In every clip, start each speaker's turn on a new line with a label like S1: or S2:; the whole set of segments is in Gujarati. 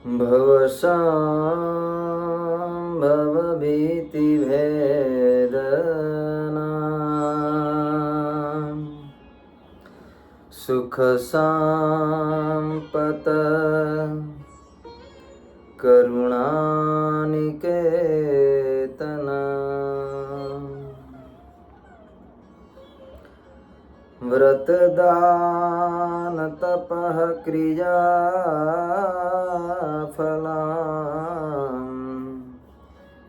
S1: भवसंभव भीतिभेदना सुख संपत करुणानिकेतना व्रतदान तपः क्रिया फलां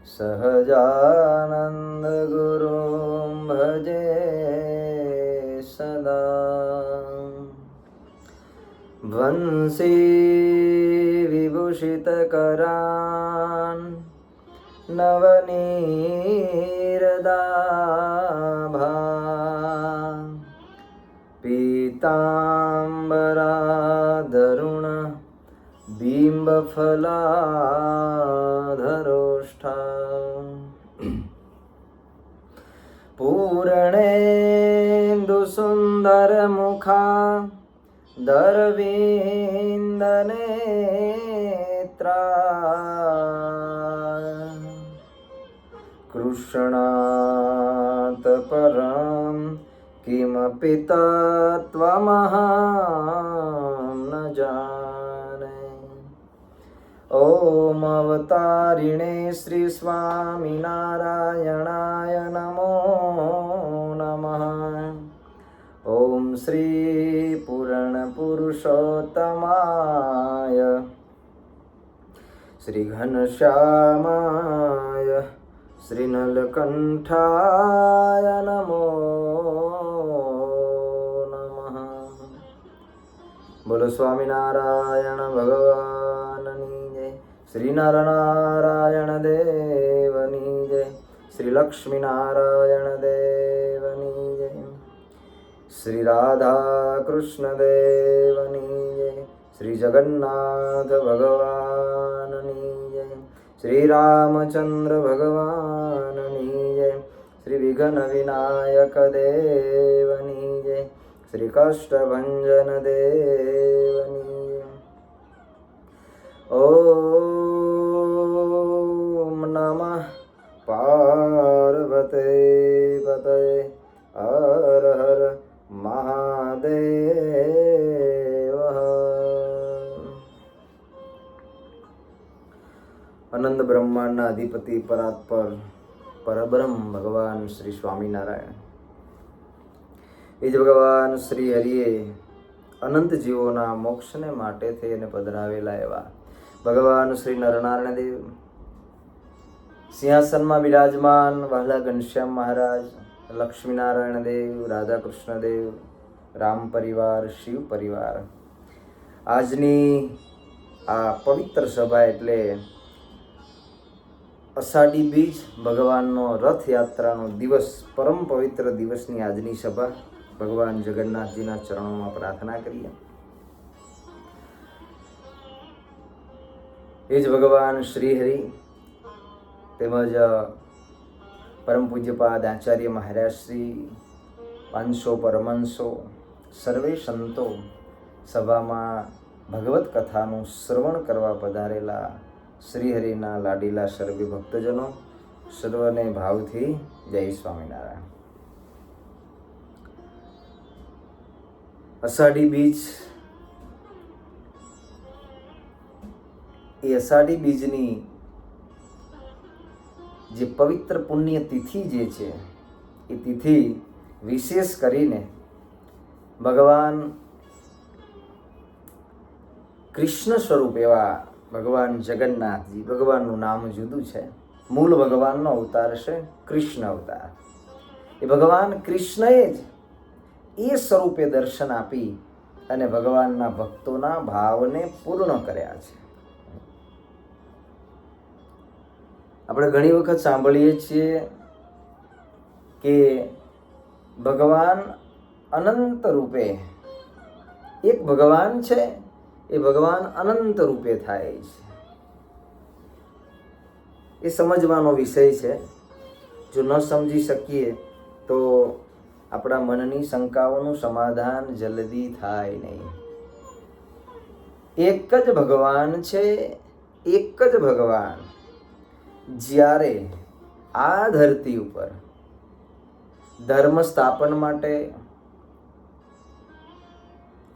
S1: सहजानंद गुरुं भजे सदा वंशी विभूषित करान् नवनीरदाभा पीताम्बरादरुण बिम्बफलाधरोष्ठा पूर्णेन्दुसुन्दरमुखा दरविन्दनेत्रा कृष्णात् परं किमपि तत्त्वमहं न जाने। ॐ अवतारिणे श्री स्वामिनारायणाय नमो नमः। ॐ श्री पूरणपुरुषोत्तमाय श्री घनश्यामाय श्रीनलकंठाय नमो नमः। बोलो स्वामिनारायण भगवाननी जय। श्री नरनारायण देवनी जय। श्री लक्ष्मीनारायण देवनी जय। श्री राधा कृष्ण देवनी जय। श्री जगन्नाथ भगवाननी जय। श्री रामचंद्र भगवाननी जय। श्री विघ्न विनायक देवनी जय। श्री कष्टभंजन देवनी जय। ओम नमः पार्वते पतये हर हर महादेव। अनंत ब्रह्मांड अधिपति परात्पर परब्रह्म भगवान श्री स्वामीनारायण એ જ ભગવાન શ્રી હરિએ અનંત જીવોના મોક્ષને માટે થઈને પધરાવેલા એવા ભગવાન શ્રી નરનારાયણ દેવ સિંહાસનમાં બિરાજમાન વહાલા ઘનશ્યામ મહારાજ, લક્ષ્મીનારાયણ દેવ, રાધાકૃષ્ણ દેવ, રામ પરિવાર, શિવ પરિવાર, આજની આ પવિત્ર સભા એટલે અષાઢી બીજ ભગવાનનો રથયાત્રાનો દિવસ, પરમ પવિત્ર દિવસની આજની સભા ભગવાન જગન્નાથજીના ચરણોમાં પ્રાર્થના કરીએ। એ જ ભગવાન શ્રીહરિ તેમજ પરમ પૂજ્યપાદ આચાર્ય મહારાજ શ્રી 500 પરમહંસો સર્વે સંતો સભામાં ભગવત કથાનું શ્રવણ કરવા પધારેલા શ્રીહરિના લાડીલા સર્વે ભક્તજનો સર્વને ભાવથી જય સ્વામિનારાયણ। અષાઢી બીજ, એ અષાઢી બીજની જે પવિત્ર પુણ્ય તિથિ જે છે એ તિથિ વિશેષ કરીને ભગવાન કૃષ્ણ સ્વરૂપ એવા ભગવાન જગન્નાથજી, ભગવાનનું નામ જુદું છે, મૂળ ભગવાનનો અવતાર છે કૃષ્ણ અવતાર। એ ભગવાન કૃષ્ણએ જ એ સ્વરૂપે દર્શન આપી અને ભગવાનના ભક્તોના ભાવને પૂર્ણ કર્યા છે। આપણે ઘણી વખત સાંભળીએ છીએ કે ભગવાન અનંત રૂપે, એક ભગવાન છે એ ભગવાન અનંત રૂપે થાય છે। એ સમજવાનો વિષય છે। જો ન સમજી શકીએ તો આપણા મનની શંકાઓનું સમાધાન જલ્દી થાય નહીં। એક જ ભગવાન છે એક જ ભગવાન જ્યારે આ ધરતી ઉપર ધર્મ સ્થાપન માટે,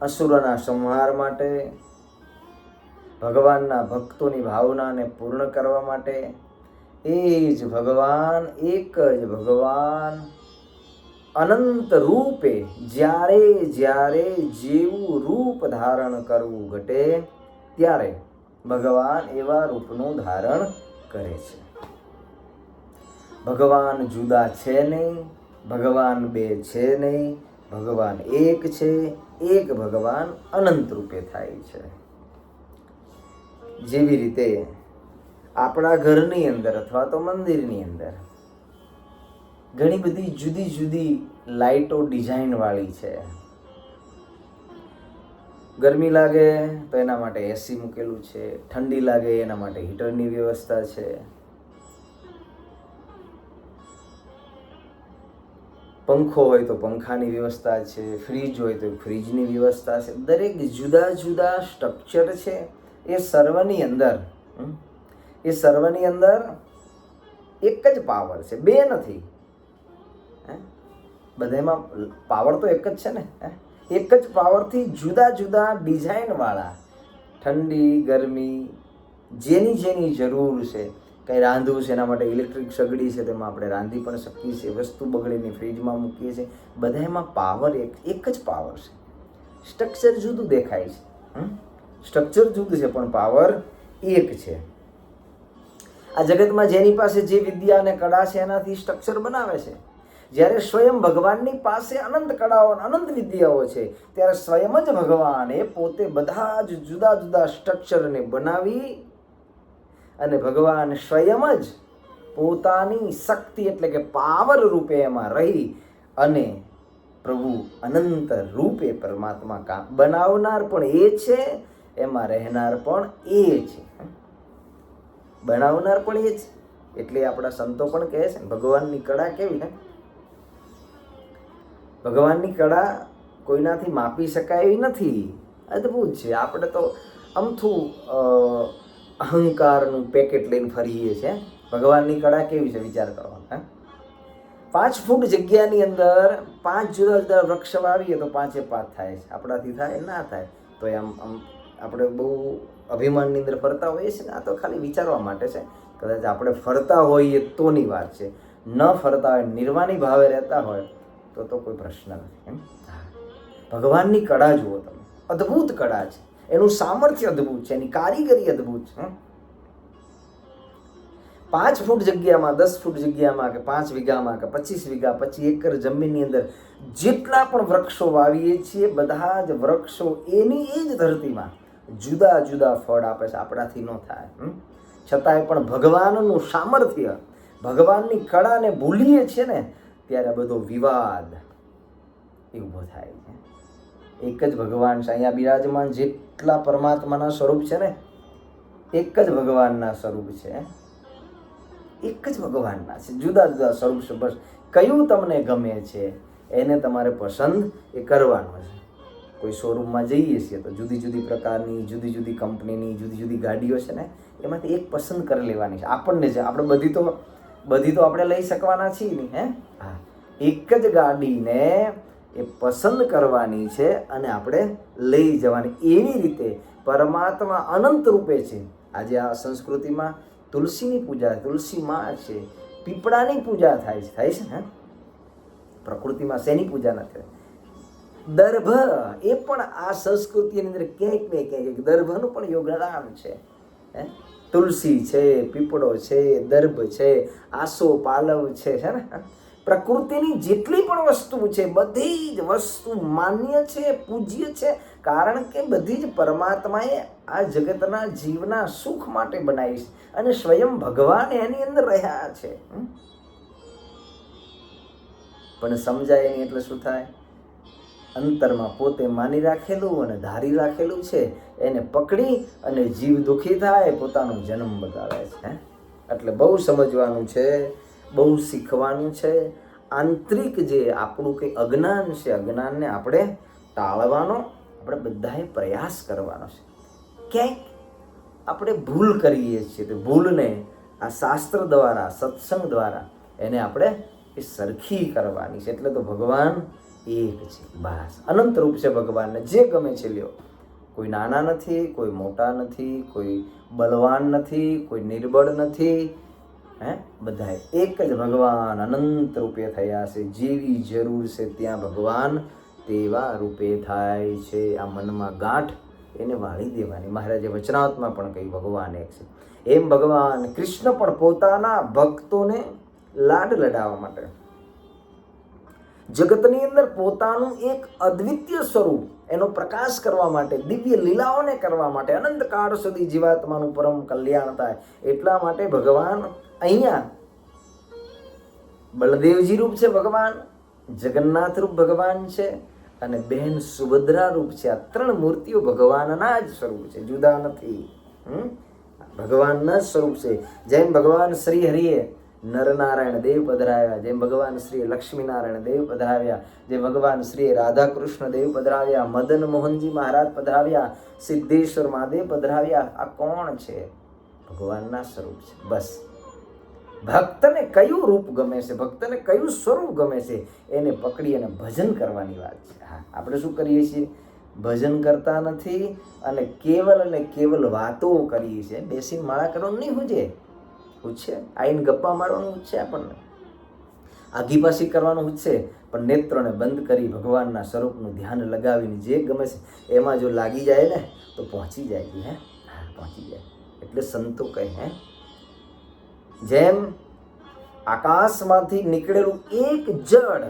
S1: અસુરોના સંહાર માટે, ભગવાનના ભક્તોની ભાવનાને પૂર્ણ કરવા માટે, એ જ ભગવાન, એક જ ભગવાન અનંત રૂપે જ્યારે જ્યારે જેવું રૂપ ધારણ કરવું ઘટે ત્યારે ભગવાન એવા રૂપનું ધારણ કરે છે. ભગવાન જુદા છે નહીં, ભગવાન બે છે નહીં, ભગવાન એક છે. એક ભગવાન અનંત રૂપે થાય છે. જેવી રીતે આપણા ઘરની અંદર અથવા તો મંદિરની અંદર ઘણી બધી જુદી જુદી લાઇટો ડિઝાઇન વાળી છે. ગરમી લાગે તો એના માટે એસી મૂકેલું છે, ઠંડી લાગે એના માટે હીટરની વ્યવસ્થા છે, પંખો હોય તો પંખાની વ્યવસ્થા છે, ફ્રીજ હોય તો ફ્રીજની વ્યવસ્થા છે. દરેક જુદા જુદા સ્ટ્રક્ચર છે. એ સર્વની અંદર એક જ પાવર છે, બે નથી. બધામાં પાવર તો એક જ છે ને. એક જ પાવરથી જુદા જુદા ડિઝાઇન વાળા ઠંડી ગરમી જેની જેની જરૂર છે. કંઈ રાંધવું છે એના માટે ઇલેક્ટ્રિક સગડી છે, તેમાં આપણે રાંધી પણ શકીએ છીએ. વસ્તુ બગડીને ફ્રીજમાં મૂકીએ છીએ. બધામાં પાવર એક જ પાવર છે. સ્ટ્રક્ચર જુદું દેખાય છે, સ્ટ્રક્ચર જુદું છે પણ પાવર એક છે. આ જગતમાં જેની પાસે જે વિદ્યા અને કળા છે એનાથી સ્ટ્રક્ચર બનાવે છે. જ્યારે સ્વયં ભગવાનની પાસે અનંત કળાઓ અનંત વિદ્યાઓ છે ત્યારે સ્વયં જ ભગવાન એ પોતે બધા જ જુદા જુદા સ્ટ્રક્ચરને બનાવી અને ભગવાન સ્વયં જ પોતાની શક્તિ એટલે કે પાવર રૂપે એમાં રહી અને પ્રભુ અનંત રૂપે પરમાત્મા કામ બનાવનાર પણ એ છે, એમાં રહેનાર પણ એ છે, બનાવનાર પણ એ જ. એટલે આપણા સંતો પણ કહે છે ભગવાનની કળા કેવી ને, ભગવાનની કળા કોઈનાથી માપી શકાય એવી નથી, અદ્ભુત છે. આપણે તો અમથું અહંકારનું પેકેટ લઈને ફરીએ છીએ. ભગવાનની કળા કેવી છે વિચાર કરો. 5 ફૂટ જગ્યાની અંદર 5 જુદા જુદા વૃક્ષ વાવીએ તો 5 થાય છે. આપણાથી થાય ના થાય તો આમ આપણે બહુ અભિમાનની અંદર ફરતા હોઈએ છીએ ને. આ તો ખાલી વિચારવા માટે છે. કદાચ આપણે ફરતા હોઈએ તોની વાત છે, ન ફરતા હોય નિર્વાણી ભાવે રહેતા હોય તો કોઈ પ્રશ્ન નથી. ભગવાનની કળા જુઓ તમે, અદ્ભુત કળા છે. એનું સામર્થ્ય અદ્ભુત છે, એની કારીગરી અદ્ભુત છે. 5 ફૂટ જગ્યામાં, 10 ફૂટ જગ્યામાં કે 5 વીઘામાં કે 25 વીઘા 25 એકર જમીનની અંદર જેટલા પણ વૃક્ષો વાવીએ છીએ બધા જ વૃક્ષો એની એ જ ધરતીમાં જુદા જુદા ફળ આપે છે. આપણાથી ન થાય. છતાંય પણ ભગવાનનું સામર્થ્ય, ભગવાનની કળાને ભૂલીએ છીએ ને ત્યારે બધો વિવાદ એ ઊભો થાય છે. એક જ ભગવાન છે અહીંયા બિરાજમાન. જેટલા પરમાત્માના સ્વરૂપ છે ને એક જ ભગવાનના સ્વરૂપ છે, એક જ ભગવાનના છે. જુદા જુદા સ્વરૂપ છે. બસ કયું તમને ગમે છે એને તમારે પસંદ એ કરવાનું છે. કોઈ શોરૂમમાં જઈએ છીએ તો જુદી જુદી પ્રકારની, જુદી જુદી કંપનીની જુદી જુદી ગાડીઓ છે ને, એમાંથી એક પસંદ કરી લેવાની છે. આપણને છે, આપણે બધી તો આપણે લઈ શકવાના છીએ નહીં. હા, એક જ ગાડીને એ પસંદ કરવાની છે અને આપણે લઈ જવાની. એવી રીતે પરમાત્મા અનંત રૂપે છે. આજે આ સંસ્કૃતિમાં તુલસીની પૂજા, તુલસી માં છે, પીપળાની પૂજા થાય છે ને. પ્રકૃતિમાં શેની પૂજા નથી? દર્ભ, એ પણ આ સંસ્કૃતિની અંદર ક્યાંક ને ક્યાંક દર્ભનું પણ યોગદાન છે. તુલસી છે, પીપળો છે, દર્ભ છે, આસો પાલવ છે ને. પ્રકૃતિની જેટલી પણ વસ્તુ છે બધી જ વસ્તુ માન્ય છે, પૂજ્ય છે. કારણ કે બધી જ પરમાત્માએ આ જગતના જીવના સુખ માટે બનાવી છે અને સ્વયં ભગવાન એની અંદર રહ્યા છે. પણ સમજાય નહીં એટલે શું થાય? અંતરમાં પોતે માની રાખેલું અને ધારી રાખેલું છે એને પકડી અને જીવ દુઃખી થાય, પોતાનો જન્મ બગાડે છે. એટલે બહુ સમજવાનું છે, બહુ શીખવાનું છે. આંતરિક જે આપણું કંઈ અજ્ઞાન છે, અજ્ઞાનને આપણે ટાળવાનો આપણે બધાએ પ્રયાસ કરવાનો છે. ક્યાંક આપણે ભૂલ કરીએ છીએ. તો ભૂલને આ શાસ્ત્ર દ્વારા, સત્સંગ દ્વારા એને આપણે એ સરખી કરવાની છે. એટલે તો ભગવાન એક છે, બસ અનંત રૂપ છે ભગવાનને. જે ગમે છે લ્યો. કોઈ નાના નથી, કોઈ મોટા નથી, કોઈ બલવાન નથી, કોઈ નિર્બળ નથી. બધા એક જ ભગવાન અનંત રૂપે થયા છે. જેવી જરૂર છે ત્યાં ભગવાન તેવા રૂપે થાય છે. આ મનમાં ગાંઠ એને વાળી દેવાની. મહારાજે વચનાવતમાં પણ કહ્યું ભગવાન એક છે. એમ ભગવાન કૃષ્ણ પણ પોતાના ભક્તોને લાડ લડાવવા માટે, જગતની અંદર પોતાનું એક અદ્વિતીય સ્વરૂપ એનો પ્રકાશ કરવા માટે, દિવ્ય લીલાઓને કરવા માટે, અનંત કાળ સુધી જીવાત્માનું પરમ કલ્યાણ થાય એટલા માટે ભગવાન અહીંયા બળદેવજી રૂપ છે ભગવાન, જગન્નાથ રૂપ ભગવાન છે અને બહેન સુભદ્રા રૂપ છે. આ ત્રણ મૂર્તિઓ ભગવાનના જ સ્વરૂપ છે, જુદા નથી. ભગવાનના જ સ્વરૂપ છે. જેમ ભગવાન શ્રી હરિએ નરનારાયણ દેવ પધરાવ્યા, જેમ ભગવાન શ્રી લક્ષ્મીનારાયણ દેવ પધરાવ્યા, જેમ ભગવાન શ્રી રાધા કૃષ્ણ દેવ પધરાવ્યા, મદન મોહનજી મહારાજ પધરાવ્યા, સિદ્ધેશ્વર મહાદેવ પધરાવ્યા. આ કોણ છે? ભગવાનના સ્વરૂપ છે. બસ ભક્તને કયું રૂપ ગમે છે, ભક્તને કયું સ્વરૂપ ગમે છે એને પકડી અને ભજન કરવાની વાત છે. હા, આપણે શું કરીએ છીએ? ભજન કરતા નથી અને કેવલ વાતો કરીએ છીએ. બેસીને માળા કરવાનું નહીં હુજે, છે આઈને ગપ્પા મારવાનું છે, આપણને આગી પાછી કરવાનું છે, પણ નેત્રોને બંધ કરી ભગવાનના સ્વરૂપનું ધ્યાન લગાવીને જે ગમે છે એમાં જો લાગી જાય ને તો પહોંચી જાય. પહોંચી જાય. એટલે સંતો કહે જેમ આકાશમાંથી નીકળેલું એક જળ,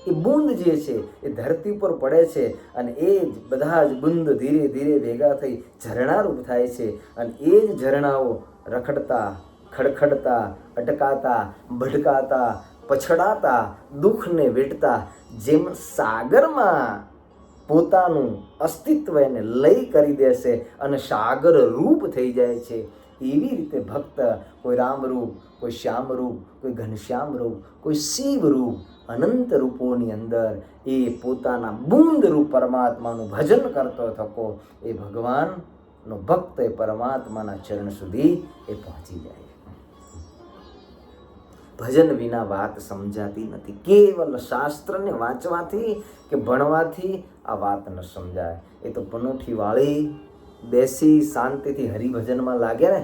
S1: એ બુંદ જે છે એ ધરતી પર પડે છે અને એ જ બધા જ બુંદ ધીરે ધીરે ભેગા થઈ ઝરણારૂપ થાય છે અને એ જ ઝરણાઓ રખડતા, ખડખડતા, અટકાતા, ભટકાતા, પછડાતા, દુઃખને વેઠતા જેમ સાગરમાં પોતાનું અસ્તિત્વ એને લય કરી દેશે અને સાગર રૂપ થઈ જાય છે, એવી રીતે ભક્ત કોઈ રામ રૂપ, કોઈ શ્યામ રૂપ, કોઈ ઘનશ્યામ રૂપ, કોઈ શિવ રૂપ, અનંત રૂપોની અંદર એ પોતાના બુંદ રૂપ પરમાત્માનું ભજન કરતો થકો એ ભગવાનનો ભક્ત એ પરમાત્માના ચરણ સુધી એ પહોંચી જાય. ભજન વિના વાત સમજાતી નથી. કેવલ શાસ્ત્રને વાંચવાથી કે ભણવાથી આ વાત ન સમજાય. એ તો પનોઠી વાળી બેસી શાંતિથી હરિભજનમાં લાગે ને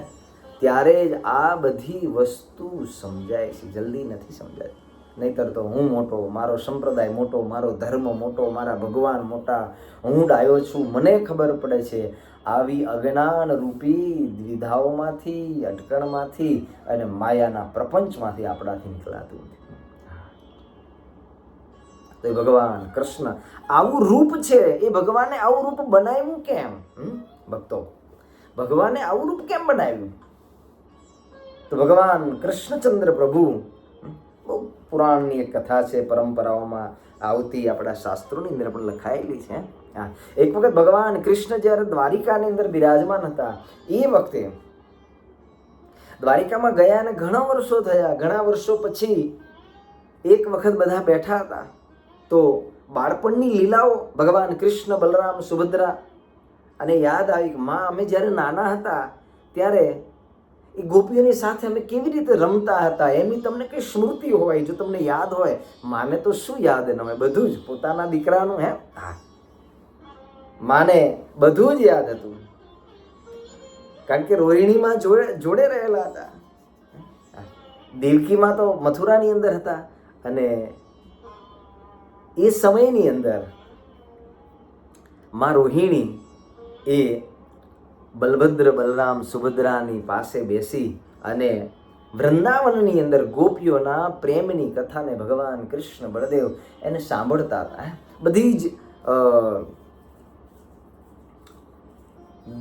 S1: ત્યારે જ આ બધી વસ્તુ સમજાય છે, જલ્દી નથી સમજાય. નહીતર તો હું મોટો, મારો સંપ્રદાય મોટો, મારો ધર્મ મોટો, મારા ભગવાન મોટા, હું ડાયો છું, મને ખબર પડે છે. આવી અજ્ઞાન રૂપી દ્વિધાઓમાંથી, અટકણમાંથી અને માયાના પ્રપંચમાંથી આપણાથી નીકળાતું નથી. તો એ ભગવાન કૃષ્ણ આવું રૂપ છે. એ ભગવાને આવું રૂપ બનાવ્યું કેમ? ભક્તો, ભગવાને આવું રૂપ કેમ બનાવ્યું? તો ભગવાન કૃષ્ણચંદ્ર પ્રભુ, બહુ પુરાણની એક કથા છે, પરંપરાઓમાં આવતી, આપણા શાસ્ત્રોની અંદર પણ લખાયેલી છે. એક વખત ભગવાન કૃષ્ણ જ્યારે દ્વારિકાની અંદર બિરાજમાન હતા, એ વખતે દ્વારિકામાં ગયા અને ઘણા વર્ષો થયા. ઘણા વર્ષો પછી એક વખત બધા બેઠા હતા તો બાળપણની લીલાઓ ભગવાન કૃષ્ણ, બલરામ, સુભદ્રા અને યાદ આવી કે માં, અમે જ્યારે નાના હતા ત્યારે એ ગોપીઓની સાથે અમે કેવી રીતે રમતા હતા એની તમને કઈ સ્મૃતિ હોય, જો તમને યાદ હોય. માને તો શું યાદ ન હોય, બધું જ પોતાના દીકરાનું. માને બધું જ યાદ હતું, કારણ કે રોહિણીમાં જોડે રહેલા હતા. દેવકીમાં તો મથુરાની અંદર હતા અને એ સમયની અંદર માં રોહિણી એ બલભદ્ર, બલરામ, સુભદ્રાની પાસે બેસી અને વૃંદાવનની અંદર ગોપીઓના પ્રેમની કથાને ભગવાન કૃષ્ણ, બળદેવ એને સાંભળતા હતા. બધી જ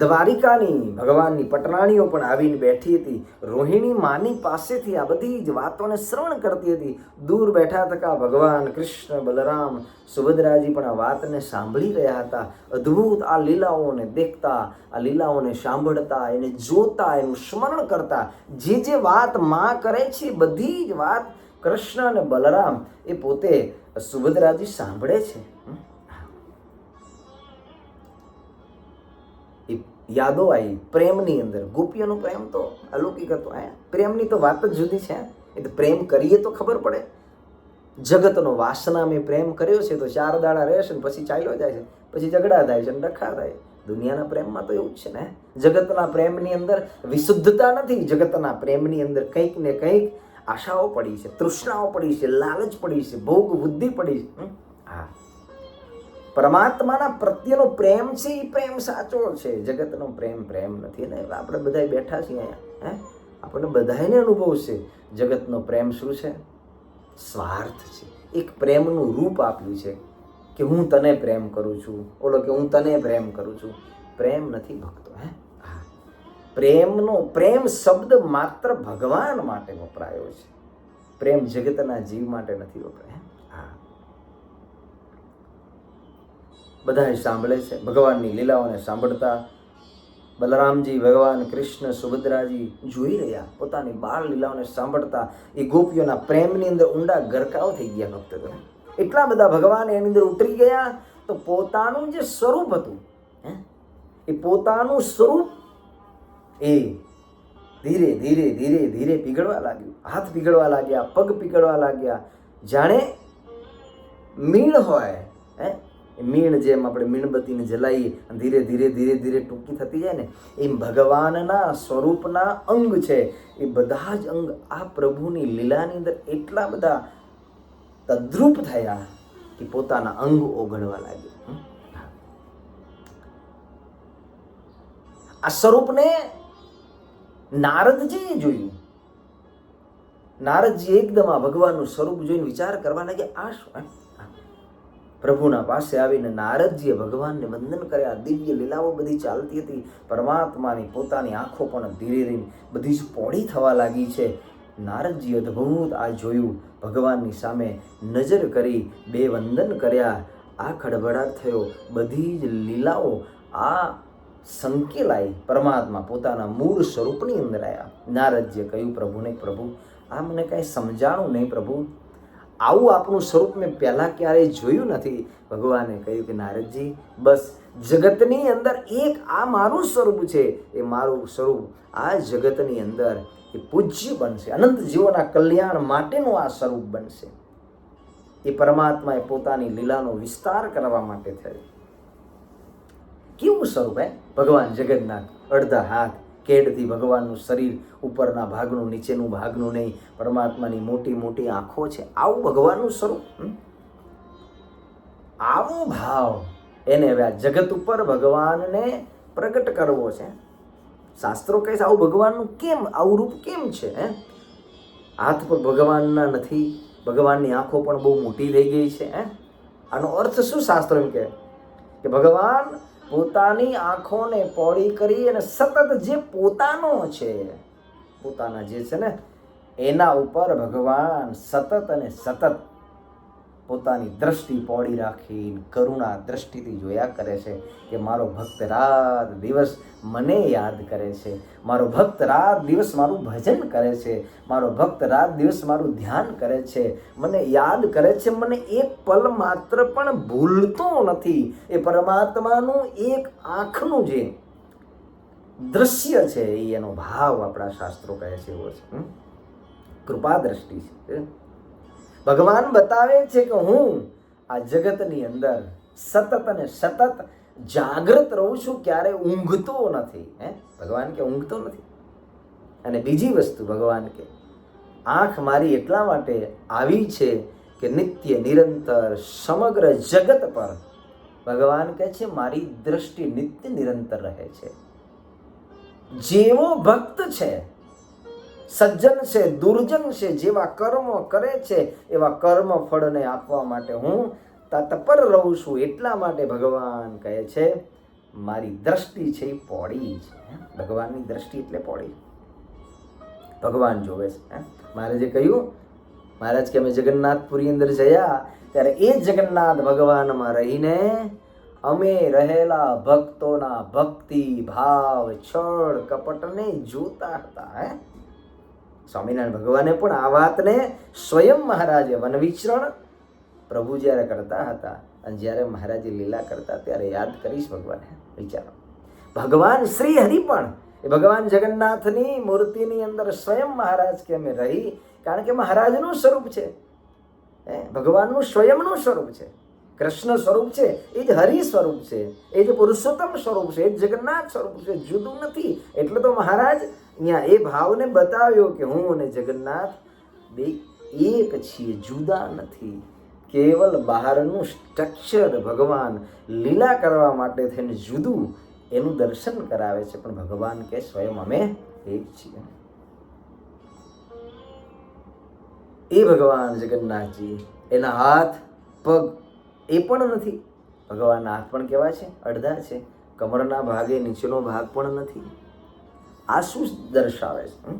S1: દ્વારિકાની ભગવાનની પટરાણીઓ પણ આવીને બેઠી હતી. રોહિણી માની પાસેથી આ બધી જ વાતોને શ્રવણ કરતી હતી. દૂર બેઠા થકા ભગવાન કૃષ્ણ, બલરામ, સુભદ્રાજી પણ આ વાતને સાંભળી રહ્યા હતા. અદ્ભુત આ લીલાઓને દેખતા, આ લીલાઓને સાંભળતા, એને જોતા, એનું સ્મરણ કરતા. જે વાત માં કરે છે બધી જ વાત કૃષ્ણ અને બલરામ એ પોતે સુભદ્રાજી સાંભળે છે. એ યાદો આવી પ્રેમની અંદર. ગોપીઓનો પ્રેમ તો અલૌકિક હતો. પ્રેમની તો વાત જ જુદી છે. એ તો પ્રેમ કરીએ તો ખબર પડે. જગતનો વાસના મેં પ્રેમ કર્યો છે તો 4 દાડા રહેશે ને પછી ચાલ્યો જાય છે, પછી ઝઘડા થાય છે ને ડખા થાય. દુનિયાના પ્રેમમાં તો એવું જ છે ને. જગતના પ્રેમની અંદર વિશુદ્ધતા નથી. જગતના પ્રેમની અંદર કંઈક ને કંઈક આશાઓ પડી છે, તૃષ્ણાઓ પડી છે, લાલચ પડી છે, ભોગ બુદ્ધિ પડી છે. હા, પરમાત્માના પ્રત્યેનો પ્રેમ છે એ પ્રેમ સાચો છે. જગતનો પ્રેમ પ્રેમ નથી. ને આપણે બધા બેઠા છીએ અહીંયા, આપણને બધાને અનુભવ છે. જગતનો પ્રેમ શું છે? સ્વાર્થ છે. એક પ્રેમનું રૂપ આપ્યું છે કે હું તને પ્રેમ કરું છું, ઓલો કે હું તને પ્રેમ કરું છું. પ્રેમ નથી ભક્તો. પ્રેમ શબ્દ માત્ર ભગવાન માટે વપરાયો છે. પ્રેમ જગતના જીવ માટે નથી વપરાય. બધા સાંભળે છે ભગવાનની લીલાઓને. સાંભળતા બલરામજી, ભગવાન કૃષ્ણ, સુભદ્રાજી જોઈ રહ્યા, પોતાની બાળ લીલાઓને સાંભળતા એ ગોપીઓના પ્રેમની અંદર ઊંડા ગરકાવ થઈ ગયા. ભક્તો એટલા બધા ભગવાન એની અંદર ઉતરી ગયા તો પોતાનું જે સ્વરૂપ હતું, એ પોતાનું સ્વરૂપ એ ધીરે ધીરે ધીરે ધીરે પીગળવા લાગ્યું. હાથ પીગળવા લાગ્યા, પગ પીગળવા લાગ્યા. જાણે મીણ હોય, મીણ જેમ આપણે મીણબત્તીને જલાવીએ ધીરે ધીરે ધીરે ધીરે ટૂંકી થતી જાય ને, એમ ભગવાનના સ્વરૂપના અંગ છે એ બધા જ અંગ આ પ્રભુની લીલાની અંદર એટલા બધા તદ્રુપ થયા કે પોતાના અંગ ઓગળવા લાગ્યા. આ સ્વરૂપને નારદજીએ જોયું. નારદજી એકદમ આ ભગવાનનું સ્વરૂપ જોઈને વિચાર કરવા લાગ્યા, આ શું? પ્રભુના પાસે આવીને નારદજીએ ભગવાનને વંદન કર્યા. દિવ્ય લીલાઓ બધી ચાલતી હતી. પરમાત્માની પોતાની આંખો પણ ધીરે ધીરે બધી જ પોળી થવા લાગી છે. નારદજીએ અદ્ભુત આ જોયું. ભગવાનની સામે નજર કરી, 2 વંદન કર્યા. આ ખડબડાટ થયો. બધી જ લીલાઓ આ સંકેલાઈ. પરમાત્મા પોતાના મૂળ સ્વરૂપની અંદર આવ્યા. નારદજીએ કહ્યું પ્રભુને, પ્રભુ આ મને કાંઈ સમજાણું નહીં પ્રભુ, આવું આપણું સ્વરૂપ મેં પહેલાં ક્યારેય જોયું નથી. ભગવાને કહ્યું કે નારદજી, બસ જગતની અંદર એક આ મારું સ્વરૂપ છે. એ મારું સ્વરૂપ આ જગતની અંદર એ પૂજ્ય બનશે. અનંત જીવોના કલ્યાણ માટેનું આ સ્વરૂપ બનશે. એ પરમાત્માએ પોતાની લીલાનો વિસ્તાર કરવા માટે થયું. કેવું સ્વરૂપ? ભગવાન જગન્નાથ, અડધા હાથ કેડથી ભગવાનનું શરીર, ઉપરના ભાગનું, નીચેનું ભાગનું નહીં. પરમાત્માની મોટી મોટી આંખો છે. આવું ભગવાનનું સ્વરૂપ, આવો ભાવ એને હવે આ જગત ઉપર ભગવાનને પ્રગટ કરવો છે. શાસ્ત્રો કહે છે આવું ભગવાનનું કેમ, આવું રૂપ કેમ છે? હાથ પર ભગવાનના નથી, ભગવાનની આંખો પણ બહુ મોટી થઈ ગઈ છે. આનો અર્થ શું? શાસ્ત્રો એમ કહે કે ભગવાન પોતાની આંખોને પહોળી કરી અને સતત જે પોતાનો છે, પોતાના જે છે ને એના ઉપર ભગવાન સતત અને સતત પોતાની દ્રષ્ટિ પહોળી રાખી કરુણા દ્રષ્ટિથી જોયા કરે છે કે મારો ભક્ત રાત દિવસ મને યાદ કરે છે, મારો ભક્ત રાત દિવસ મારું ભજન કરે છે, મારો ભક્ત રાત દિવસ મારું ધ્યાન કરે છે, મને યાદ કરે છે, મને એક પલ માત્ર પણ ભૂલતો નથી. એ પરમાત્માનું એક આંખનું જે દ્રશ્ય છે એ એનો ભાવ આપણા શાસ્ત્રો કહે છે એવો છે. કૃપા દ્રષ્ટિ છે. ભગવાન બતાવે છે કે હું આ જગતની અંદર સતત અને સતત જાગૃત રહું છું, ક્યારે ઊંઘતો નથી. ભગવાન કે ઊંઘતો નથી. અને બીજી વસ્તુ ભગવાન કે આંખ મારી એટલા માટે આવી છે કે નિત્ય નિરંતર સમગ્ર જગત પર ભગવાન કહે છે મારી દ્રષ્ટિ નિત્ય નિરંતર રહે છે. જેવો ભક્ત છે, સજ્જન છે, દુર્જન છે, જેવા કર્મો કરે છે એવા કર્મ ફળને આપવા માટે હું તત્પર રહું છું. એટલા માટે ભગવાન કહે છે મારી દ્રષ્ટિ છે એ પહોળી છે. ભગવાનની દ્રષ્ટિ એટલે પહોળી. ભગવાન જોવે છે. મહારાજે કહ્યું, મહારાજ કે અમે જગન્નાથપુરી અંદર જયા ત્યારે એ જગન્નાથ ભગવાનમાં રહીને અમે રહેલા ભક્તોના ભક્તિ ભાવ છળ કપટને જોતા હતા. સ્વામિનારાયણ ભગવાને પણ આ વાતને સ્વયં મહારાજે વન વિચરણ પ્રભુ જ્યારે કરતા હતા અને જ્યારે મહારાજે લીલા કરતા ત્યારે યાદ કરીશ ભગવાને. વિચારો, ભગવાન શ્રી હરિ પણ એ ભગવાન જગન્નાથની મૂર્તિની અંદર સ્વયં મહારાજ કે અમે રહી, કારણ કે મહારાજનું સ્વરૂપ છે, ભગવાનનું સ્વયંનું સ્વરૂપ છે, કૃષ્ણ સ્વરૂપ છે, એ જ હરિ સ્વરૂપ છે, એ જ પુરુષોત્તમ સ્વરૂપ છે, એ જ જગન્નાથ સ્વરૂપ છે, જુદું નથી. એટલે તો મહારાજ અહીંયા એ ભાવને બતાવ્યો કે હું અને જગન્નાથ બે એક છીએ, જુદા નથી. કેવલ બહારનું સ્ટ્રક્ચર ભગવાન લીલા કરવા માટે થઈને જુદું એનું દર્શન કરાવે છે, પણ ભગવાન કે સ્વયં અમે એક છીએ. એ ભગવાન જગન્નાથજી, એના હાથ પગ એ પણ નથી. ભગવાનના હાથ પણ કેવા છે? અડધા છે. કમરના ભાગે નીચેનો ભાગ પણ નથી. આ શું દર્શાવે છે?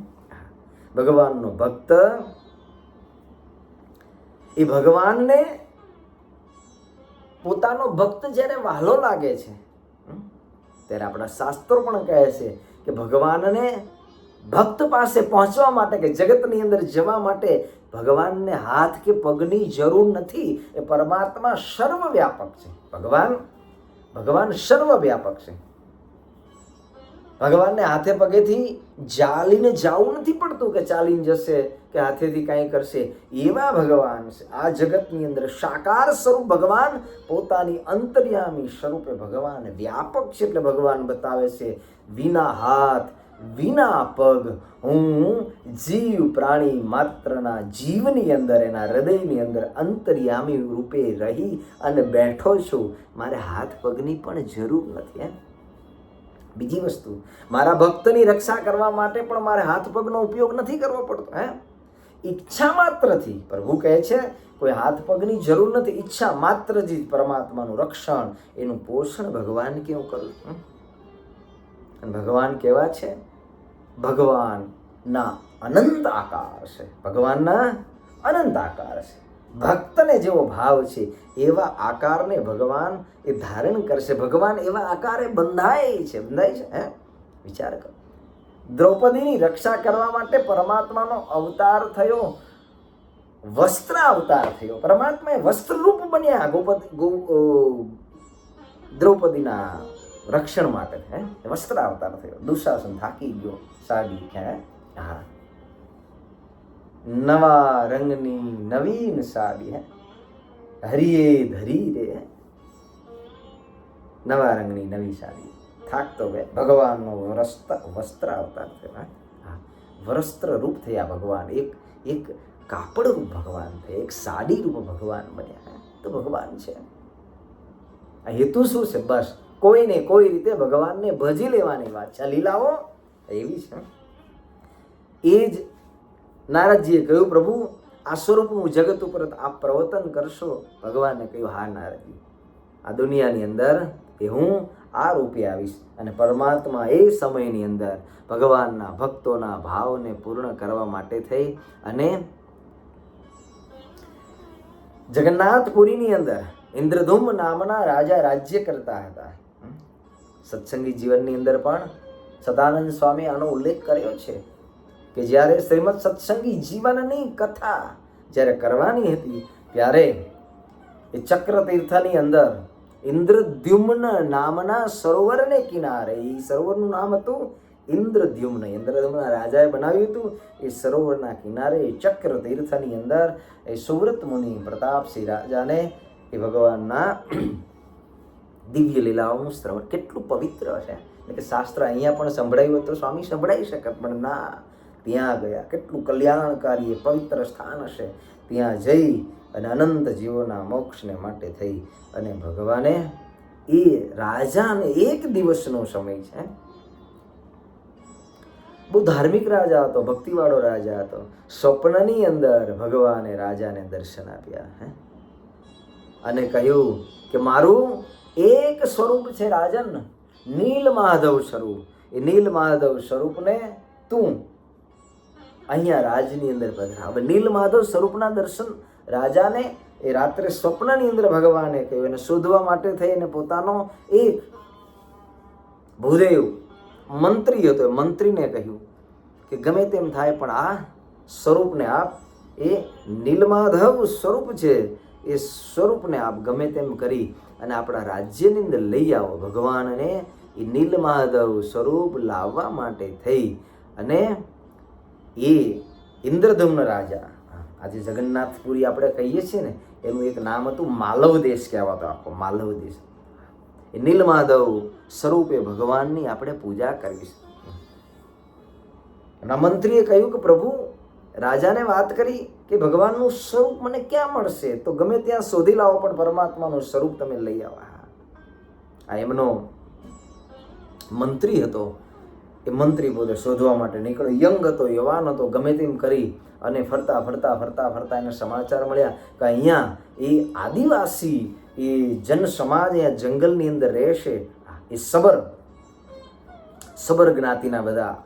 S1: ભગવાનનો ભક્ત એ ભગવાનને પોતાનો ભક્ત જ્યારે વહાલો લાગે છે ત્યારે આપણા શાસ્ત્રો પણ કહે છે કે ભગવાનને ભક્ત પાસે પહોંચવા માટે કે જગતની અંદર જવા માટે ભગવાનને હાથ કે પગની જરૂર નથી. એ પરમાત્મા સર્વવ્યાપક છે. ભગવાન સર્વવ્યાપક છે. ભગવાનને હાથે પગેથી ચાલીને જવું નથી પડતું કે ચાલીને જશે કે હાથેથી કાંઈ કરશે. એવા ભગવાન છે. આ જગતની અંદર સાકાર સ્વરૂપ ભગવાન પોતાની અંતર્યામી સ્વરૂપે ભગવાન વ્યાપક છે. એટલે ભગવાન બતાવે છે વિના હાથ વિના પગ હું જીવ પ્રાણી માત્રના જીવની અંદર એના હૃદયની અંદર અંતર્યામી રૂપે રહી અને બેઠો છું. મારે હાથ પગની પણ જરૂર નથી. બીજી વસ્તુ, મારા ભક્તની રક્ષા કરવા માટે પણ મારે હાથ પગનો ઉપયોગ નથી કરવો પડતો. ઈચ્છા માત્રથી પ્રભુ કહે છે કોઈ હાથ પગની જરૂર નથી. ઈચ્છા માત્રથી પરમાત્માનું રક્ષણ એનું પોષણ ભગવાન કેવું કરું. અને ભગવાન કેવા છે? ભગવાનના અનંત આકાર છે. ભગવાનના અનંત આકાર છે. ભક્તને જેવો ભાવ છે એવા આકારને ભગવાન એ ધારણ કરશે. ભગવાન એવા આકારે બંધાય છે. વિચાર કરો, દ્રૌપદીની રક્ષા કરવા માટે પરમાત્માનો અવતાર થયો, વસ્ત્ર અવતાર થયો. પરમાત્મા વસ્ત્ર રૂપ બન્યા દ્રૌપદીના રક્ષણ માટે. વસ્ત્ર અવતાર થયો. દુશાસન થાકી ગયો, સાડી નવા રંગની નવીન સાડી હરિયે ધરી રે. નવા રંગની નવી સાડી થાકતો ગયો. ભગવાનનો વસ્ત્ર અવતાર થયો. વસ્ત્ર રૂપ થયા ભગવાન. એક કાપડ રૂપ ભગવાન થયા, એક સાડી રૂપ ભગવાન બન્યા. તો ભગવાન છે. આ હેતુ શું છે? બસ કોઈને કોઈ રીતે ભગવાનને ભજી લેવાની વાત છે. લીલાઓ એવી છે. એ જ નારદજીએ કહ્યું, પ્રભુ આ સ્વરૂપનું જગત ઉપર આપ પ્રવર્તન કરશો. ભગવાને કહ્યું, હા નારદજી, આ દુનિયાની અંદર એ હું આ રૂપે આવીશ. અને પરમાત્મા એ સમયની અંદર ભગવાનના ભક્તોના ભાવને પૂર્ણ કરવા માટે થઈ અને જગન્નાથપુરીની અંદર ઇન્દ્રધુમ નામના રાજા રાજ્ય કરતા હતા. સત્સંગી જીવનની અંદર પણ સદાનંદ સ્વામી આનો ઉલ્લેખ કર્યો છે કે જ્યારે શ્રીમદ સત્સંગી જીવનની કથા જ્યારે કરવાની હતી ત્યારે એ ચક્ર તીર્થની અંદર ઇન્દ્રદ્યુમ્ન નામના સરોવરને કિનારે, એ સરોવરનું નામ હતું ઇન્દ્રદ્યુમ્ન. ઇન્દ્રદ્યુમ્ન રાજાએ બનાવ્યું હતું. એ સરોવરના કિનારે ચક્ર તીર્થની અંદર એ સુવ્રત મુનિ પ્રતાપસિંહ રાજાને એ ભગવાનના દિવ્ય લીલાઓનું શ્રવણ કેટલું પવિત્ર છે. એટલે કે શાસ્ત્ર અહીંયા પણ સંભળાયું તો સ્વામી સંભળાવી શકત, પણ ના, ત્યાં ગયા. કેટલું કલ્યાણકારી એ પવિત્ર સ્થાન હશે. ત્યાં જઈ અને અનંત જીવોના મોક્ષને માટે થઈ અને ભગવાને એ રાજાને એક દિવસનો સમય છે. બહુ ધાર્મિક રાજા હતો, ભક્તિવાળો રાજા હતો. સ્વપ્નની અંદર ભગવાને રાજાને દર્શન આપ્યા અને કહ્યું કે મારું એક સ્વરૂપ છે રાજન, નીલ માધવ સ્વરૂપ. એ નીલ માધવ સ્વરૂપને તું અહીંયા રાજની અંદર પધરા. હવે નીલ માધવ સ્વરૂપના દર્શન રાજાને એ રાત્રે સ્વપ્નની અંદર ભગવાને કહ્યું. એને શોધવા માટે થઈને પોતાનો એક ભૂદેવ મંત્રી હતો, એ મંત્રીને કહ્યું કે ગમે તેમ થાય પણ આ સ્વરૂપને આપ, એ નીલમાધવ સ્વરૂપ છે, એ સ્વરૂપને આપ ગમે તેમ કરી અને આપણા રાજ્યની અંદર લઈ આવો. ભગવાનને એ નીલમાધવ સ્વરૂપ લાવવા માટે થઈ અને એ ઇન્દ્રધમ્ન રાજા, આજે જગન્નાથપુરી આપણે કહીએ છીએ ને, એનું એક નામ હતું માલવ દેશ કહેવાતો, આખો માલવ દેશ. એ નીલમાધવ સ્વરૂપે ભગવાનની આપણે પૂજા કરીશું. એમના મંત્રીએ કહ્યું કે પ્રભુ, રાજાને વાત કરી કે ભગવાનનું સ્વરૂપ મને ક્યાં મળશે? તો ગમે ત્યાં શોધી લાવો, પણ પરમાત્માનું સ્વરૂપ તમે લઈ આવો. આ એમનો મંત્રી હતો. એ મંત્રી પોતે શોધવા માટે નીકળ્યો. યંગ હતો, યુવાન હતો. ગમે તેમ કરી અને ફરતા ફરતા ફરતા ફરતા એને સમાચાર મળ્યા કે અહીંયા એ આદિવાસી એ જન સમાજ અહીંયા જંગલની અંદર રહેશે. એ સબર જ્ઞાતિના બધા,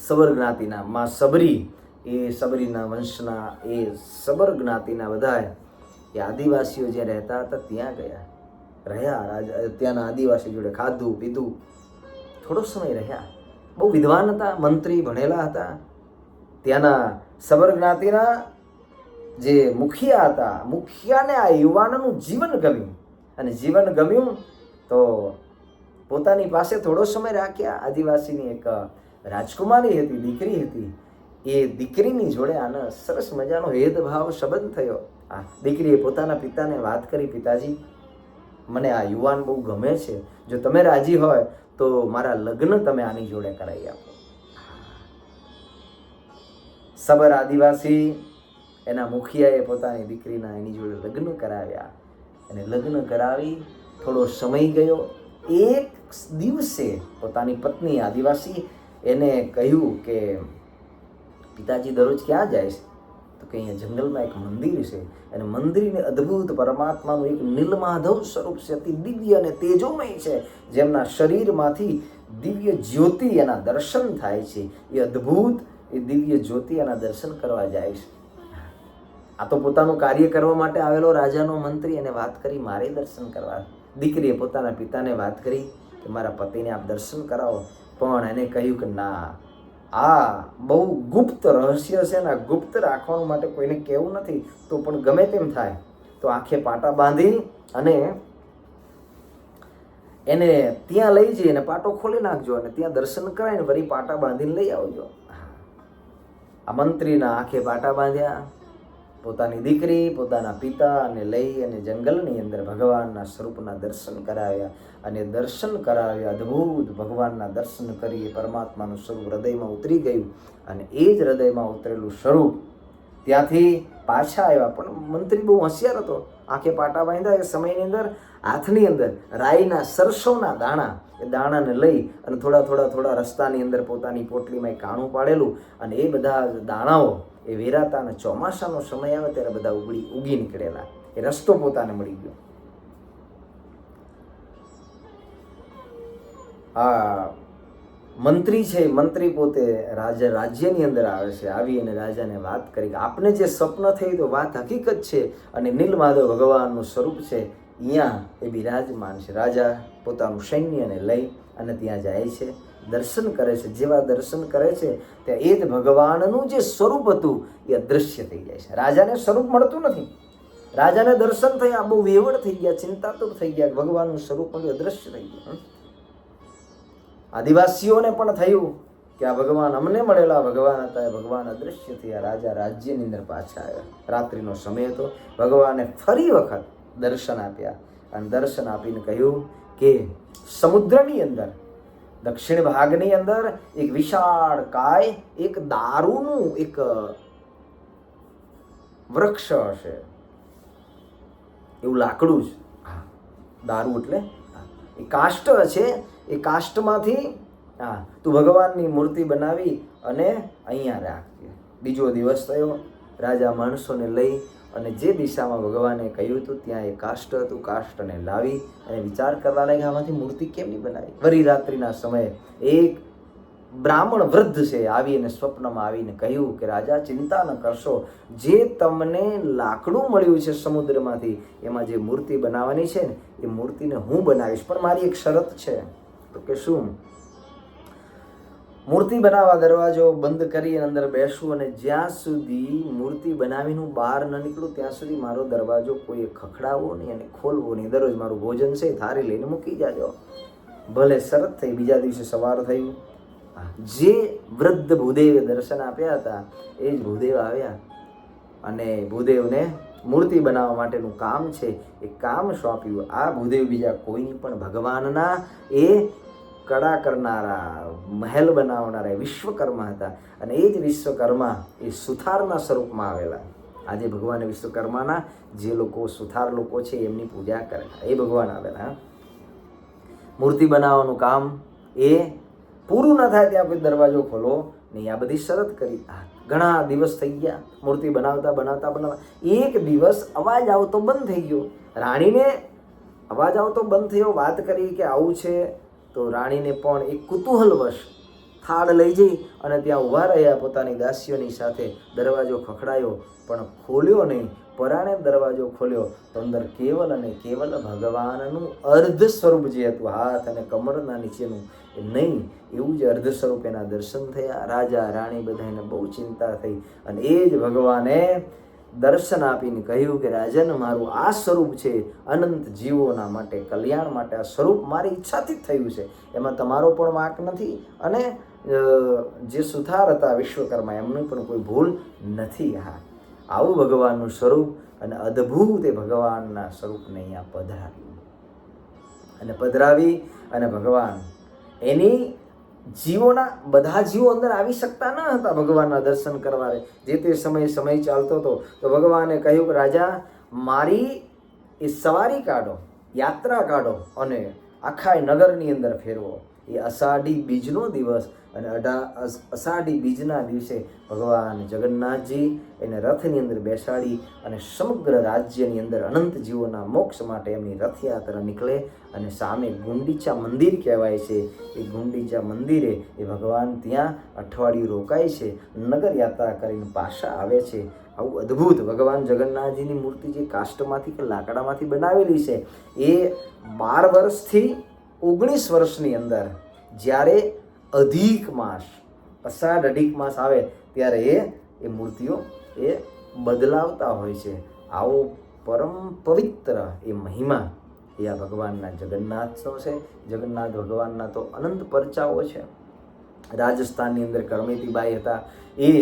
S1: સબર જ્ઞાતિના માં સબરી, એ સબરીના વંશના એ સબર જ્ઞાતિના બધા એ આદિવાસીઓ જ્યાં રહેતા હતા ત્યાં ગયા, રહ્યા. રાજા ત્યાંના આદિવાસી જોડે ખાધું પીધું, થોડો સમય રહ્યા. બહુ વિદ્વાન હતા, મંત્રી, ભણેલા હતા. ત્યાંના સબર જ્ઞાતિના જે મુખિયા હતા, મુખિયાને આ યુવાનનું જીવન ગમ્યું, અને જીવન ગમ્યું તો પોતાની પાસે થોડો સમય રાખ્યા. આદિવાસીની એક રાજકુમારી હતી, દીકરી હતી. એ દીકરીની જોડે આનો સરસ મજાનો ભેદભાવ સંબંધ થયો. આ દીકરીએ પોતાના પિતાને વાત કરી, પિતાજી, મને આ યુવાન બહુ ગમે છે, જો તમે રાજી હોય તો મારા લગ્ન તમે આની જોડે કરાવી આપો. સબર આદિવાસી એના મુખિયાએ પોતાની દીકરીના એની જોડે લગ્ન કરાવ્યા, અને લગ્ન કરાવી થોડો સમય ગયો. એક દિવસે પોતાની પત્ની આદિવાસી એને કહ્યું કે પિતાજી દરરોજ ક્યાં જાય છે? તો કે અહીંયા જંગલમાં એક મંદિર છે, અને મંદિરને અદ્ભુત પરમાત્માનું એક નીલમાધવ સ્વરૂપ છે, અતિ દિવ્ય અને તેજોમય છે, જેમના શરીરમાંથી દિવ્ય જ્યોતિ એના દર્શન થાય છે. એ અદ્ભુત એ દિવ્ય જ્યોતિ એના દર્શન કરવા જાય છે. આ તો પોતાનું કાર્ય કરવા માટે આવેલો રાજાનો મંત્રી, એને વાત કરી મારે દર્શન કરવા. દીકરીએ પોતાના પિતાને વાત કરી કે મારા પતિને આપ દર્શન કરાવો, પણ એને કહ્યું કે ના, આ બહુ ગુપ્ત રહસ્ય છે ને, ગુપ્ત રાખવાનું માટે કોઈને કહેવું નથી. તો પણ ગમે તેમ થાય તો આંખે પાટા બાંધી અને એને ત્યાં લઈ જઈ અને પાટો ખોલી નાખજો, અને ત્યાં દર્શન કરાવીને વળી પાટા બાંધીને લઈ આવજો. આ મંત્રીના આંખે પાટા બાંધ્યા, પોતાની દીકરી, પોતાના પિતા અને લઈ અને જંગલની અંદર ભગવાનના સ્વરૂપના દર્શન કરાવ્યા. અને દર્શન કરાવ્યા, અદ્ભુત ભગવાનના દર્શન કરી પરમાત્માનું સ્વરૂપ હૃદયમાં ઉતરી ગયું. અને એ જ હૃદયમાં ઉતરેલું સ્વરૂપ ત્યાંથી પાછા આવ્યા. પણ મંત્રી બહુ હોશિયાર હતો. આંખે પાટા બાંધ્યા. એ સમયની અંદર હાથની અંદર રાઈના સરસવના દાણા, એ દાણાને લઈ અને થોડા રસ્તાની અંદર પોતાની પોટલીમાં એક કાણું પાડેલું, અને એ બધા દાણાઓ એ વેરાતા, અને ચોમાસાનો સમય આવે ત્યારે બધા ઉગી નીકળેલા. એ રસ્તો પોતાને મળી ગયો. આ મંત્રી છે, મંત્રી પોતે રાજ્યની અંદર આવે છે. આવી અને રાજાને વાત કરી કે આપને જે સ્વપ્ન થઈ તો વાત હકીકત છે, અને નીલમાધવ ભગવાનનું સ્વરૂપ છે, અહીંયા એ બિરાજમાન છે. રાજા પોતાનું સૈન્યને લઈ અને ત્યાં જાય છે, દર્શન કરે છે. જેવા દર્શન કરે છે ત્યાં એ જ ભગવાનનું જે સ્વરૂપ હતું એ અદૃશ્ય થઈ જાય છે. રાજાને સ્વરૂપ મળતું નથી. રાજાને દર્શન થયા, બહુ વેવડ થઈ ગયા, ચિંતાતુર થઈ ગયા, ભગવાનનું સ્વરૂપ અદૃશ્ય થઈ ગયું. આદિવાસીઓને પણ થયું કે આ ભગવાન અમને મળેલા ભગવાન હતા, એ ભગવાન અદૃશ્ય થયા. રાજા રાજ્યની અંદર પાછા આવ્યા. રાત્રિનો સમય હતો. ભગવાને ફરી વખત દર્શન આપ્યા, અને દર્શન આપીને કહ્યું કે સમુદ્રની અંદર દક્ષિણ ભાગની અંદર એક વિશાળ કાય એક દારૂનું એક વૃક્ષ હશે. એવું લાકડું છે. દારૂ એટલે એ કાષ્ટ છે. એ કાષ્ટમાંથી તું ભગવાનની મૂર્તિ બનાવી અને અહીંયા રાખજે. બીજો દિવસ થયો. રાજા માણસોને લઈ અને જે દિશામાં ભગવાને કહ્યું હતું ત્યાં એ કાષ્ટ હતું, કાષ્ટને લાવી અને વિચાર કરવા લાગ્યા આમાંથી મૂર્તિ કેમ નહીં બનાવી. વરી રાત્રિના સમયે એક બ્રાહ્મણ વૃદ્ધ છે આવીને સ્વપ્નમાં આવીને કહ્યું કે રાજા, ચિંતા ન કરશો, જે તમને લાકડું મળ્યું છે સમુદ્રમાંથી, એમાં જે મૂર્તિ બનાવવાની છે ને એ મૂર્તિને હું બનાવીશ, પણ મારી એક શરત છે. તો કે શું? મૂર્તિ બનાવવા દરવાજો બંધ કરી અંદર બેસું, અને જ્યાં સુધી મૂર્તિ બનાવીને હું બહાર ન નીકળું ત્યાં સુધી મારો દરવાજો કોઈ ખખડાવવો નહીં અને ખોલવો નહીં. દરરોજ મારું ભોજન છે થારી લઈને મૂકી જાજો. ભલે શરત થઈ, બીજા દિવસે સવાર થયું. જે વૃદ્ધ ભૂદેવે દર્શન આપ્યા હતા એ જ ભૂદેવ આવ્યા અને ભૂદેવને મૂર્તિ બનાવવા માટેનું કામ છે એ કામ સોંપ્યું. આ ભૂદેવ બીજા કોઈ નહીં પણ ભગવાનના એ કળા કરનારા, મહેલ બનાવનારા વિશ્વકર્મા હતા. અને એ જ વિશ્વકર્મા એ સુથારના સ્વરૂપમાં આવેલા. આજે ભગવાન વિશ્વકર્માના જે લોકો સુથાર લોકો છે એમની પૂજા કરે એ ભગવાન આવેલા. મૂર્તિ બનાવવાનું કામ એ પૂરું ન થાય ત્યાં કોઈ દરવાજો ખોલો નહીં. આ બધી શરત કરી. ઘણા દિવસ થઈ ગયા મૂર્તિ બનાવતા. એક દિવસ અવાજ આવતો બંધ થઈ ગયો. રાણીને અવાજ આવતો બંધ થયો. વાત કરી કે આવું છે તો રાણીને પણ એક કુતૂહલવશ થાળ લઈ જઈ અને ત્યાં ઊભા રહ્યા પોતાની દાસીઓની સાથે. દરવાજો ખખડાયો પણ ખોલ્યો નહીં. પરાણે દરવાજો ખોલ્યો તો અંદર કેવલ અને કેવલ ભગવાનનું અર્ધ સ્વરૂપ જે હતું, હાથ અને કમરના નીચેનું એ નહીં, એવું જ અર્ધ સ્વરૂપ એના દર્શન થયા. રાજા રાણી બધાને બહુ ચિંતા થઈ અને એ જ ભગવાને દર્શન આપીને કહ્યું કે રાજન, મારું આ સ્વરૂપ છે અનંત જીવોના માટે, કલ્યાણ માટે. આ સ્વરૂપ મારી ઈચ્છાથી જ થયું છે, એમાં તમારો પણ વાંક નથી અને જે સુથાર હતા વિશ્વકર્મા એમનું પણ કોઈ ભૂલ નથી. હા, આવું ભગવાનનું સ્વરૂપ અને અદ્ભુત એ ભગવાનના સ્વરૂપને અહીંયા પધરાવી અને ભગવાન એની જીવોના બધા જીવો અંદર આવી શકતા ન હતા ભગવાનના દર્શન કરવા. જે તે સમય ચાલતો હતો તો ભગવાને કહ્યું કે રાજા, મારી એ સવારી કાઢો, યાત્રા કાઢો અને આખા નગરની અંદર ફેરવો. એ અષાઢી બીજનો દિવસ અને અષાઢી બીજના દિવસે ભગવાન જગન્નાથજી એને રથની અંદર બેસાડી અને સમગ્ર રાજ્યની અંદર અનંત જીવોના મોક્ષ માટે એમની રથયાત્રા નીકળે. અને સામે ગુંડીચા મંદિર કહેવાય છે. એ ગુંડીચા મંદિરે એ ભગવાન ત્યાં અઠવાડિયું રોકાય છે, નગર યાત્રા કરીને પાછા આવે છે. આવું અદ્ભુત ભગવાન જગન્નાથજીની મૂર્તિ જે કાષ્ટમાંથી કે લાકડામાંથી બનાવેલી છે એ 12 વર્ષથી 19 વર્ષની અંદર જ્યારે અધિક માસ, અષાઢ માસ આવે ત્યારે એ મૂર્તિઓ એ બદલાવતા હોય છે. આવો પરમ પવિત્ર એ મહિમા એ આ ભગવાનના જગન્નાથનો છે. જગન્નાથ ભગવાનના તો અનંત પરચાઓ છે. રાજસ્થાનની અંદર કરમેતીબાઈ હતા, એ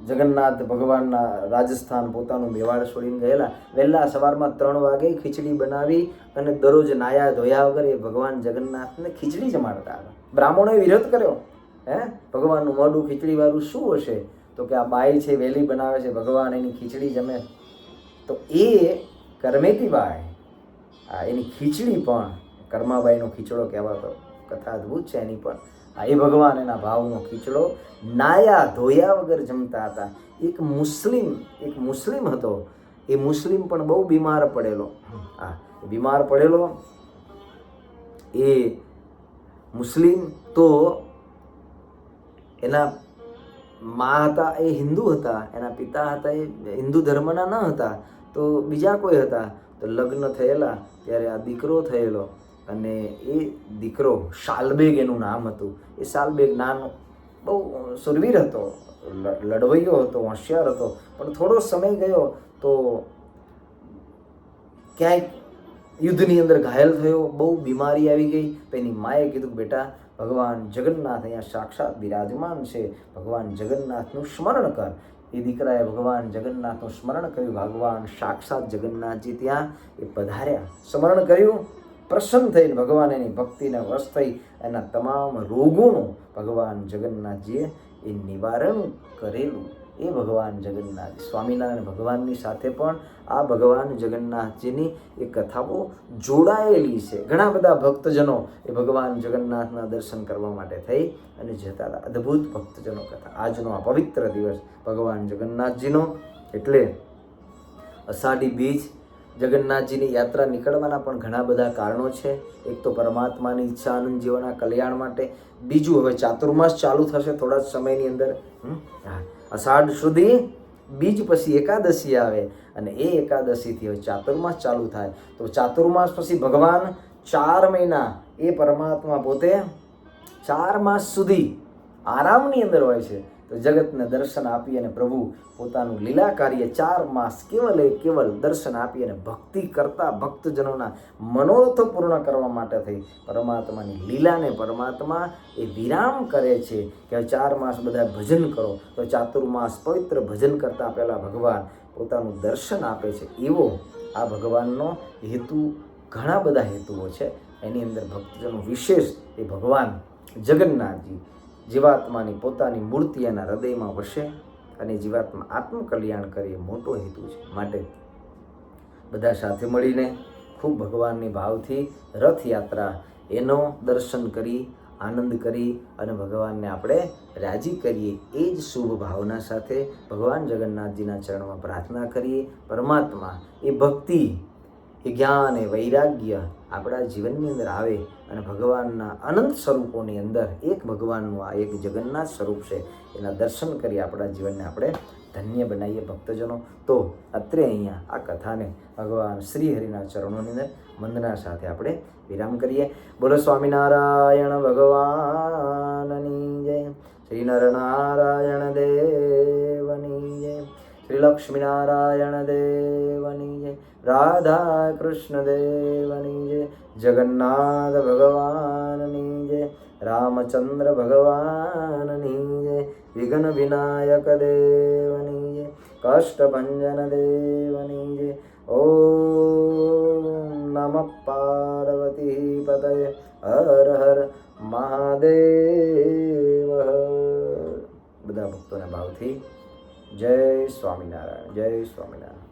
S1: જગન્નાથ ભગવાનના રાજસ્થાન પોતાનું મેવાડ છોડીને ગયેલા. વહેલા સવારમાં 3 વાગે ખીચડી બનાવી અને દરરોજ નાયા ધોયા વગર એ ભગવાન જગન્નાથને ખીચડી જમાડતા હતા. બ્રાહ્મણોએ વિરોધ કર્યો, ભગવાનનું મોઢું ખીચડીવાળું શું હશે? તો કે આ બાઈ છે વહેલી બનાવે છે, ભગવાન એની ખીચડી જમે. તો એ કરમેતીબાઈ એની ખીચડી પણ કર્માબાઈનો ખીચડો કહેવાતો, કથા અદ્ભુત છે એની પણ. એ ભગવાન એના ભાવનો ખીચડો નાયા ધોયા વગર જમતા હતા. એક મુસ્લિમ હતો. એ મુસ્લિમ પણ બહુ બીમાર પડેલો. એ મુસ્લિમ તો એના મા હતા એ હિન્દુ હતા, એના પિતા હતા એ હિન્દુ ધર્મના ન હતા, તો બીજા કોઈ હતા. તો લગ્ન થયેલા ત્યારે આ દીકરો થયેલો અને એ દીકરો શાલબેગ એનું નામ હતું. એ શાલબેગ નાનો બહુ સુરવીર હતો, લડવૈયો હતો, હોશિયાર હતો. પણ થોડો સમય ગયો તો ક્યાંક યુદ્ધની અંદર ઘાયલ થયો, બહુ બીમારી આવી ગઈ. તો એની માએ કીધું, બેટા ભગવાન જગન્નાથ અહીંયા સાક્ષાત બિરાજમાન છે, ભગવાન જગન્નાથનું સ્મરણ કર. એ દીકરાએ ભગવાન જગન્નાથનું સ્મરણ કર્યું. ભગવાન સાક્ષાત જગન્નાથજી ત્યાં એ પધાર્યા, સ્મરણ કર્યું, પ્રસન્ન થઈને ભગવાન એની ભક્તિને વશ થઈ એના તમામ રોગોનું ભગવાન જગન્નાથજીએ એ નિવારણ કરેલું. એ ભગવાન જગન્નાથ સ્વામિનારાયણ ભગવાનની સાથે પણ આ ભગવાન જગન્નાથજીની એ કથાઓ જોડાયેલી છે. ઘણા બધા ભક્તજનો એ ભગવાન જગન્નાથના દર્શન કરવા માટે થઈ અને જતા હતા. અદ્ભુત ભક્તજનો કથા. આજનો આ પવિત્ર દિવસ ભગવાન જગન્નાથજીનો, એટલે અષાઢી બીજ જગન્નાથજીની યાત્રા નીકળવાના પણ ઘણા બધા કારણો છે. એક તો પરમાત્માની ઈચ્છા આનંદ જીવોના કલ્યાણ માટે. બીજું, હવે ચાતુર્માસ ચાલુ થશે થોડા જ સમયની અંદર. અષાઢ સુધી બીજ પછી એકાદશી આવે અને એ એકાદશીથી હવે ચાતુર્માસ ચાલુ થાય. તો ચાતુર્માસ પછી ભગવાન 4 મહિના એ પરમાત્મા પોતે 4 માસ સુધી આરામની અંદર હોય છે. તો જગતને દર્શન આપી અને પ્રભુ પોતાનું લીલા કાર્ય 4 માસ કેવલ દર્શન આપી અને ભક્તિ કરતા ભક્તજનોના મનોરથો પૂર્ણ કરવા માટે થઈ પરમાત્માની લીલાને પરમાત્મા એ વિરામ કરે છે કે 4 માસ બધા ભજન કરો. તો ચાતુર્માસ પવિત્ર ભજન કરતા પહેલાં ભગવાન પોતાનું દર્શન આપે છે. એવો આ ભગવાનનો હેતુ ઘણા બધા હેતુઓ છે. એની અંદર ભક્તજનો વિશેષ એ ભગવાન જગન્નાથજી જીવાત્માની પોતાની મૂર્તિ એના હૃદયમાં વસે અને જીવાત્મા આત્મકલ્યાણ કરે એ મોટો હેતુ છે. માટે બધા સાથે મળીને ખૂબ ભગવાનની ભાવથી રથયાત્રા એનો દર્શન કરી આનંદ કરી અને ભગવાનને આપણે રાજી કરીએ એ જ શુભ ભાવના સાથે ભગવાન જગન્નાથજીના ચરણમાં પ્રાર્થના કરીએ. પરમાત્મા એ ભક્તિ એ જ્ઞાન એ વૈરાગ્ય આપણા જીવનની અંદર આવે અને ભગવાનના અનંત સ્વરૂપોની અંદર એક ભગવાનનું આ એક જગન્નાથ સ્વરૂપ છે એના દર્શન કરી આપણા જીવનને આપણે ધન્ય બનાવીએ ભક્તજનો. તો અત્રે અહીંયા આ કથાને ભગવાન શ્રી હરિના ચરણોની અંદર વંદના સાથે આપણે વિરામ કરીએ. બોલો સ્વામિનારાયણ ભગવાનની જય. શ્રી નરનારાયણ દેવની જય. શ્રી લક્ષ્મીનારાયણ દેવની જય. રાધા કૃષ્ણ દેવની જય. જગન્નાથ ભગવાનની જય. રામચંદ્ર ભગવાનની જય. વિઘ્ન વિનાયક દેવની જય. કષ્ટભંજન દેવની જય. ઓમ નમઃ પાર્વતી પતયે હર હર મહાદેવ. બધા ભક્તોના ભાવથી જય સ્વામિનારાયણ, જય સ્વામિનારાયણ.